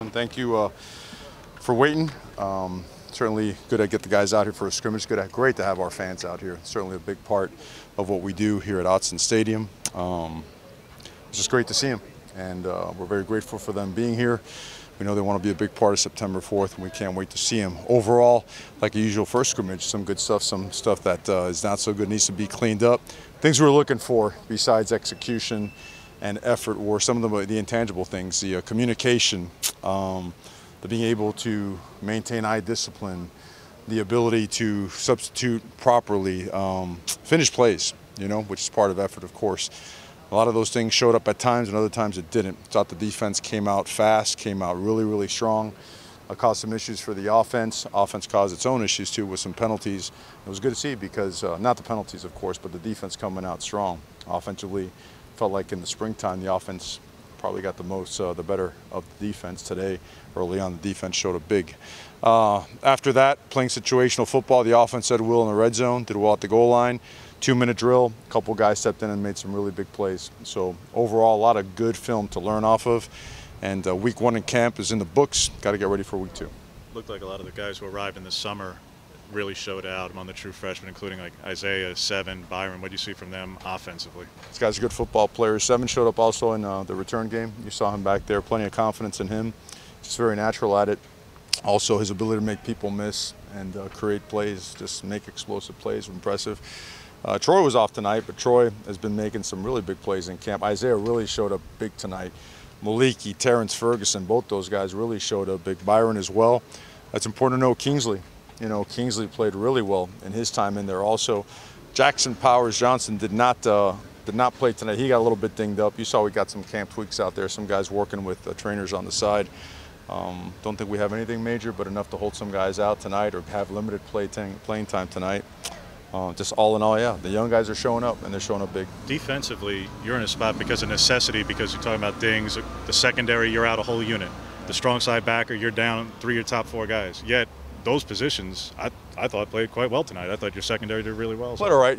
And thank you for waiting. Certainly good to get the guys out here for a scrimmage. Great to have our fans out here. Certainly a big part of what we do here at Autzen Stadium. It's just great to see them, and we're very grateful for them being here. We know they want to be a big part of September 4th, and we can't wait to see them. Overall, like a usual first scrimmage, some good stuff, some stuff that is not so good, needs to be cleaned up. Things we're looking for besides execution and effort were some of the intangible things, the communication, the being able to maintain eye discipline, the ability to substitute properly, finish plays, which is part of effort, of course. A lot of those things showed up at times, and other times it didn't. Thought the defense came out fast, came out really, really strong. Caused some issues for the offense. Offense caused its own issues too with some penalties. It was good to see because, not the penalties, of course, but the defense coming out strong. Offensively, felt like in the springtime the offense probably got the better of the defense. Today, early on, the defense showed up big. After that, playing situational football, the offense said will in the red zone, did well at the goal line. 2-minute drill, a couple guys stepped in and made some really big plays. So overall, a lot of good film to learn off of. And week 1 in camp is in the books. Got to get ready for week 2. Looked like a lot of the guys who arrived in the summer really showed out among the true freshmen, including like Isaiah, Seven, Byron. What do you see from them offensively? These guys are good football players. Seven showed up also in the return game. You saw him back there, plenty of confidence in him. Just very natural at it. Also, his ability to make people miss and create plays, just make explosive plays, impressive. Troy was off tonight, but Troy has been making some really big plays in camp. Isaiah really showed up big tonight. Maliki, Terrence Ferguson, both those guys really showed up big. Byron as well. That's important to know. Kingsley. Kingsley played really well in his time in there also. Jackson Powers Johnson did not play tonight. He got a little bit dinged up. You saw we got some camp tweaks out there, some guys working with trainers on the side. Don't think we have anything major, but enough to hold some guys out tonight or have limited playing time tonight. Just all in all, yeah, the young guys are showing up, and they're showing up big. Defensively, you're in a spot because of necessity, because you're talking about dings. The secondary, you're out a whole unit. The strong side backer, you're down 3 of your top 4 guys. Yet those positions, I thought played quite well tonight. I thought your secondary did really well. But all right,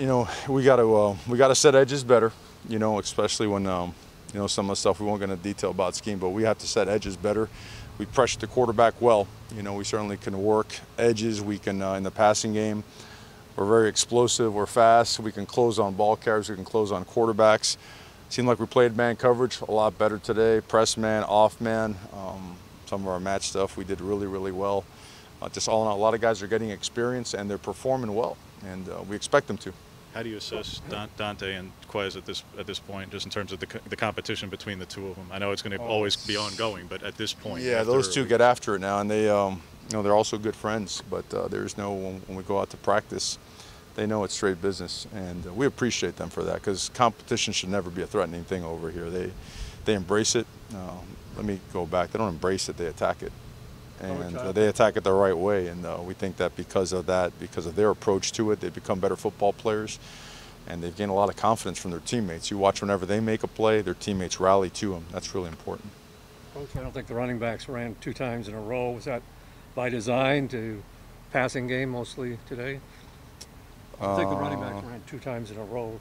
we got to set edges better. Especially when some of the stuff we won't get into detail about scheme, but we have to set edges better. We pressured the quarterback well. We certainly can work edges. We can in the passing game. We're very explosive. We're fast. We can close on ball carriers. We can close on quarterbacks. Seemed like we played man coverage a lot better today. Press man, off man. Some of our match stuff we did really, really well. Just all in all, a lot of guys are getting experience and they're performing well, and we expect them to. How do you assess Dante and Quez at this point, just in terms of the competition between the two of them? I know it's going to always be ongoing, but at this point, yeah, those two get after it now, and they, they're also good friends. But there's no when we go out to practice, they know it's straight business, and we appreciate them for that because competition should never be a threatening thing over here. They embrace it. Let me go back. They don't embrace it; they attack it. And they attack it the right way, and we think that because of their approach to it, they become better football players, and they've gained a lot of confidence from their teammates. You watch whenever they make a play, their teammates rally to them. That's really important. Coach, I don't think the running backs ran 2 times in a row. Was that by design to passing game mostly today? I think the running backs ran 2 times in a row.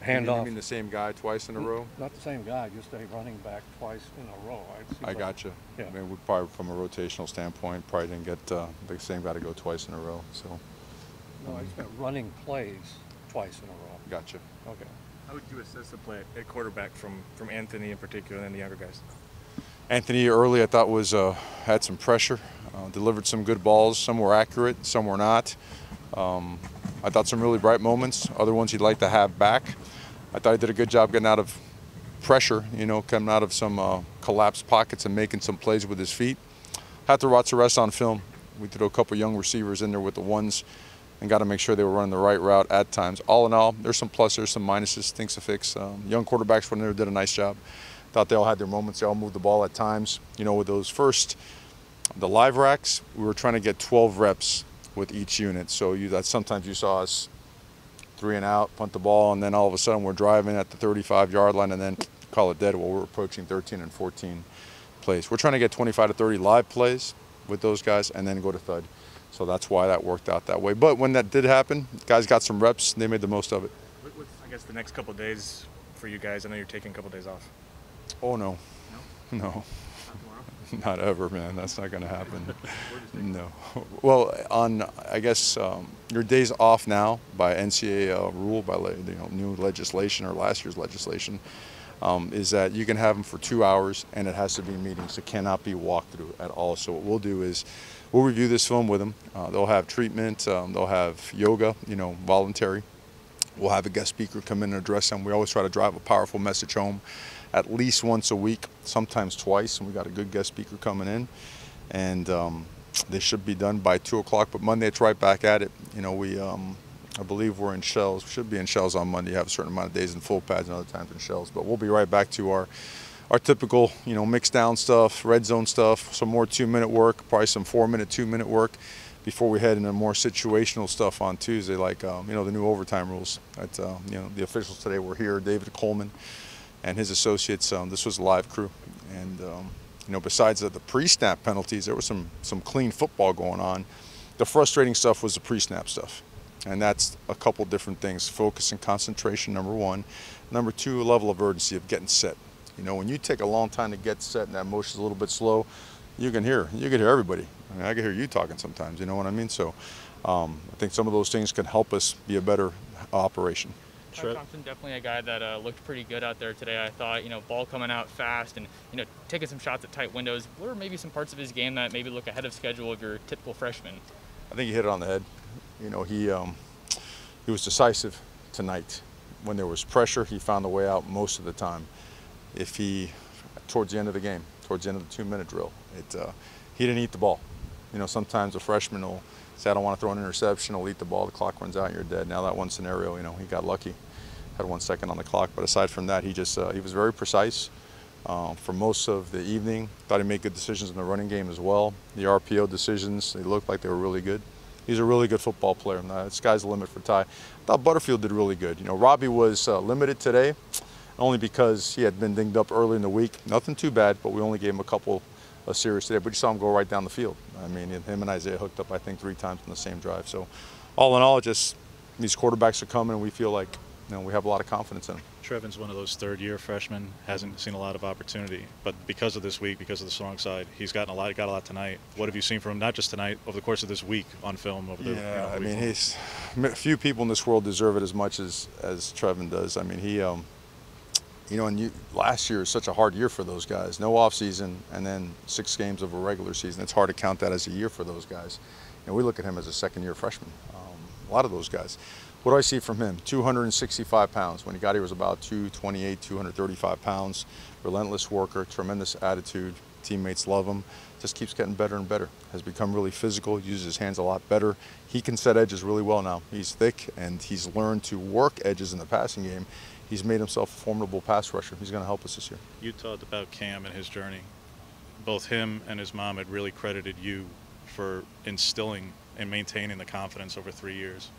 Handoff. You mean the same guy twice in a row? Not the same guy, just a running back twice in a row. I gotcha. Yeah. I mean, we probably, from a rotational standpoint, probably didn't get the same guy to go twice in a row. So. No, I just meant running plays twice in a row. Gotcha. Okay. How would you assess the play at quarterback from Anthony in particular and the younger guys? Anthony early, I thought had some pressure, delivered some good balls. Some were accurate, some were not. I thought some really bright moments. Other ones he'd like to have back. I thought he did a good job getting out of pressure, coming out of some collapsed pockets and making some plays with his feet. Had to watch the rest on film. We threw a couple young receivers in there with the ones and got to make sure they were running the right route at times. All in all, there's some pluses, there's some minuses, things to fix. Young quarterbacks went in there, did a nice job. Thought they all had their moments. They all moved the ball at times. With those the live racks, we were trying to get 12 reps with each unit. So sometimes you saw us 3 and out, punt the ball, and then all of a sudden we're driving at the 35-yard line and then call it dead while we're approaching 13 and 14 plays. We're trying to get 25 to 30 live plays with those guys and then go to thud. So that's why that worked out that way. But when that did happen, guys got some reps and they made the most of it. What's, I guess, the next couple of days for you guys? I know you're taking a couple of days off. Oh, no. No? No. Not tomorrow? Not ever, man. That's not going to happen. No. Well, I guess your days off now by NCAA rule, by new legislation or last year's legislation, is that you can have them for 2 hours and it has to be meetings. It cannot be walkthrough at all. So what we'll do is we'll review this film with them. They'll have treatment. They'll have yoga, voluntary. We'll have a guest speaker come in and address them. We always try to drive a powerful message home at least once a week, sometimes twice, and we got a good guest speaker coming in. And they should be done by 2 o'clock, but Monday it's right back at it. I believe we're in shells. We should be in shells on Monday. You have a certain amount of days in full pads and other times in shells. But we'll be right back to our typical, mixed down stuff, red zone stuff, some more 2-minute work, probably some 4-minute, 2-minute work before we head into more situational stuff on Tuesday, like, the new overtime rules. The officials today were here, David Coleman and his associates. This was a live crew. And, besides the pre-snap penalties, there was some clean football going on. The frustrating stuff was the pre-snap stuff. And that's a couple different things. Focus and concentration, number one. Number two, a level of urgency of getting set. When you take a long time to get set and that motion's a little bit slow, you can hear everybody. I can hear you talking sometimes, you know what I mean? So I think some of those things can help us be a better operation. Sure. Thompson, definitely a guy that looked pretty good out there today. I thought, ball coming out fast and, taking some shots at tight windows. What are maybe some parts of his game that maybe look ahead of schedule of your typical freshman? I think he hit it on the head. He was decisive tonight. When there was pressure, he found a way out most of the time. Towards the end of the game, towards the end of the 2-minute drill, he didn't eat the ball. Sometimes a freshman will say, I don't want to throw an interception, he'll eat the ball, the clock runs out, and you're dead. Now that one scenario, he got lucky, had 1 second on the clock. But aside from that, he was very precise for most of the evening. Thought he made good decisions in the running game as well. The RPO decisions, they looked like they were really good. He's a really good football player. The sky's the limit for Ty. I thought Butterfield did really good. Robbie was limited today, only because he had been dinged up early in the week. Nothing too bad, but we only gave him a couple of series today. But you saw him go right down the field. I mean, him and Isaiah hooked up, I think, 3 times in the same drive. So all in all, just these quarterbacks are coming, and we feel like we have a lot of confidence in them. Trevin's one of those third-year freshmen, hasn't seen a lot of opportunity, but because of this week, because of the strong side, he's got a lot tonight. What have you seen from him, not just tonight, over the course of this week on film? I mean, few people in this world deserve it as much as Trevin does. I mean, last year is such a hard year for those guys. No off season, and then 6 games of a regular season. It's hard to count that as a year for those guys. We look at him as a second-year freshman. A lot of those guys. What do I see from him? 265 pounds. When he got here, he was about 228, 235 pounds. Relentless worker, tremendous attitude. Teammates love him. Just keeps getting better and better. Has become really physical, uses his hands a lot better. He can set edges really well now. He's thick, and he's learned to work edges in the passing game. He's made himself a formidable pass rusher. He's going to help us this year. You talked about Cam and his journey. Both him and his mom had really credited you for instilling and maintaining the confidence over 3 years.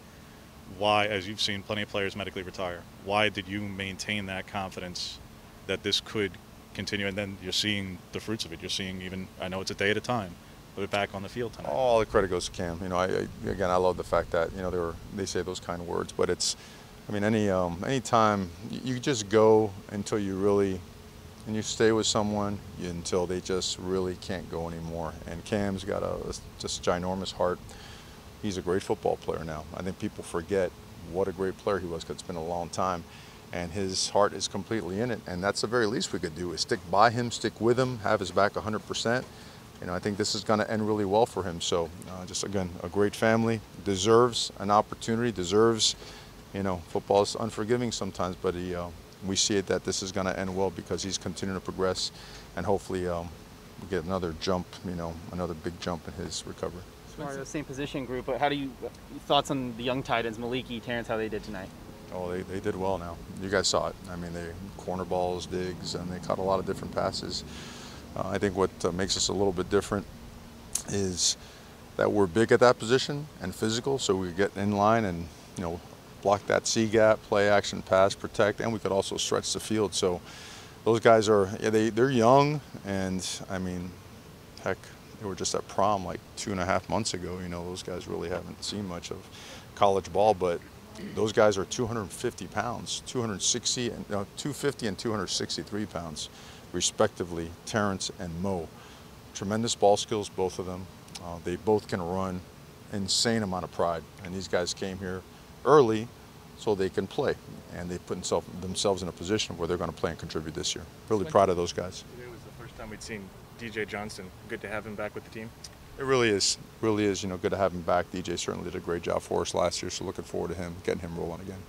Why, as you've seen plenty of players medically retire, why did you maintain that confidence that this could continue? And then you're seeing the fruits of it. You're seeing, even, I know it's a day at a time, but it's back on the field tonight. All the credit goes to Cam. I love the fact that, they say those kind of words, but it's, any time you just go until you really, and you stay with someone until they just really can't go anymore. And Cam's got just a ginormous heart. He's a great football player now. I think people forget what a great player he was because it's been a long time. And his heart is completely in it. And that's the very least we could do is stick by him, stick with him, have his back 100%. I think this is going to end really well for him. So just, again, a great family, deserves an opportunity, deserves, football is unforgiving sometimes, but we see it that this is going to end well because he's continuing to progress, and hopefully we'll get another jump, another big jump in his recovery. Mario, same position group, but thoughts on the young tight ends, Maliki, Terrence, how they did tonight? Oh, they did well now. You guys saw it. I mean, they corner balls, digs, and they caught a lot of different passes. I think what makes us a little bit different is that we're big at that position and physical, so we get in line and, block that C gap, play action, pass, protect, and we could also stretch the field. So those guys they're young, and heck, they were just at prom like 2.5 months ago. Those guys really haven't seen much of college ball, but those guys are 250 pounds, 250 and 263 pounds, respectively, Terrence and Mo. tremendous ball skills, both of them. They both can run, insane amount of pride. And these guys came here early so they can play. And they put themselves in a position where they're going to play and contribute this year. Really proud of those guys. Today was the first time we'd seen DJ Johnson. Good to have him back with the team. It really is, you know, good to have him back. DJ certainly did a great job for us last year, so looking forward to him, getting him rolling again.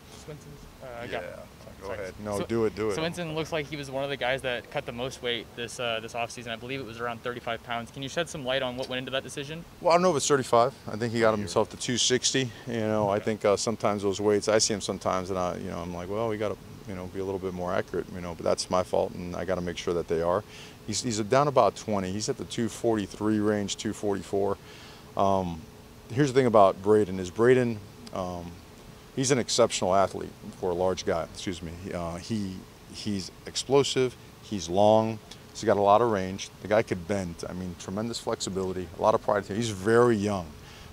Go ahead. No, do it. Swinson looks like he was one of the guys that cut the most weight this offseason. I believe it was around 35 pounds. Can you shed some light on what went into that decision? Well, I don't know if it's 35. I think he got himself to 260. You know, I think sometimes those weights, I see him sometimes, and I'm like, well, we got to, you know, be a little bit more accurate, you know, but that's my fault, and I got to make sure that they are. He's down about 20. He's at the 243 range, 244. Here's the thing about Braden is he's an exceptional athlete for a large guy. Excuse me. He's explosive. He's long. He's got a lot of range. The guy could bend. I mean, tremendous flexibility. A lot of pride. He's very young.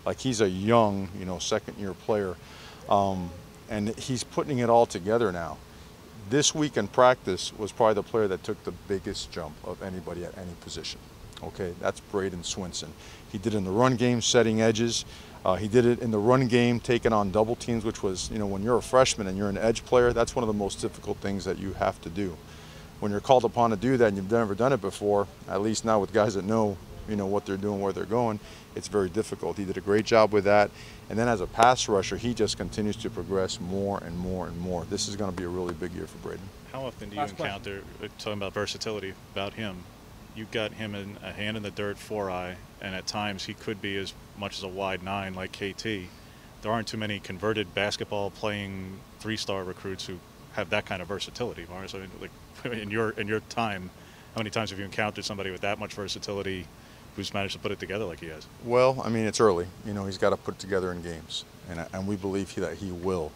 Like he's a young, you know, second-year player, and he's putting it all together now. This week in practice was probably the player that took the biggest jump of anybody at any position. Okay, that's Braden Swinson. He did it in the run game, setting edges. He did it in the run game, taking on double teams, which was, you know, when you're a freshman and you're an edge player, that's one of the most difficult things that you have to do. When you're called upon to do that and you've never done it before, at least now with guys that know, you know, what they're doing, where they're going, it's very difficult. He did a great job with that. And then as a pass rusher, he just continues to progress more and more and more. This is going to be a really big year for Braden. How often do you encounter, talking about versatility, about him? You got him in a hand in the dirt 4-eye, and at times he could be as much as a wide 9 like KT. There aren't too many converted basketball playing 3-star recruits who have that kind of versatility, Mars. I mean, like in your time, how many times have you encountered somebody with that much versatility who's managed to put it together like he has? Well, I mean, it's early. You know, he's got to put it together in games, and we believe that he will.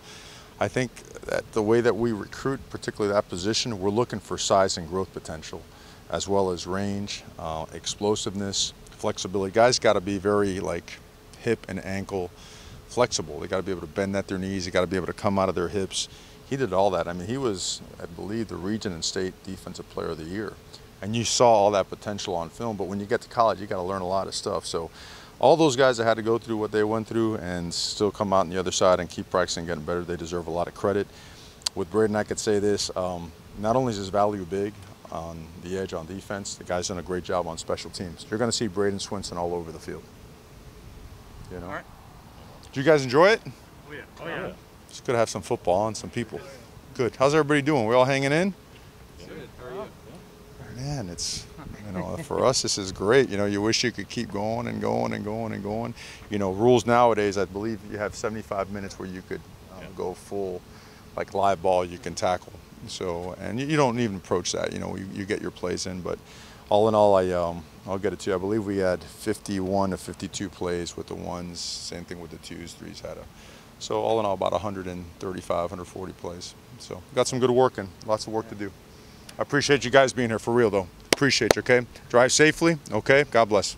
I think that the way that we recruit, particularly that position, we're looking for size and growth potential, as well as range, explosiveness, flexibility. Guys got to be very like hip and ankle flexible. They got to be able to bend at their knees. They got to be able to come out of their hips. He did all that. I mean, he was, I believe, the region and state defensive player of the year. And you saw all that potential on film, but when you get to college, you got to learn a lot of stuff. So all those guys that had to go through what they went through and still come out on the other side and keep practicing, getting better, they deserve a lot of credit. With Braden, I could say this, not only is his value big on the edge on defense, the guy's done a great job on special teams. You're going to see Braden Swinson all over the field. You know? All right. Did you guys enjoy it? Oh, yeah. Oh, yeah. It's good to have some football and some people. Good. How's everybody doing? We all hanging in? Good. How are you? Man, it's, you know, for us, this is great. You know, you wish you could keep going and going and going and going. You know, rules nowadays, I believe you have 75 minutes where you could go full, like live ball, you can tackle. So, and you don't even approach that. You know, you get your plays in. But all in all, I'll get it to you. I believe we had 51 to 52 plays with the ones. Same thing with the twos, threes had a. So all in all, about 135, 140 plays. So got some good work and lots of work to do. I appreciate you guys being here for real, though. Appreciate you, okay? Drive safely, okay? God bless.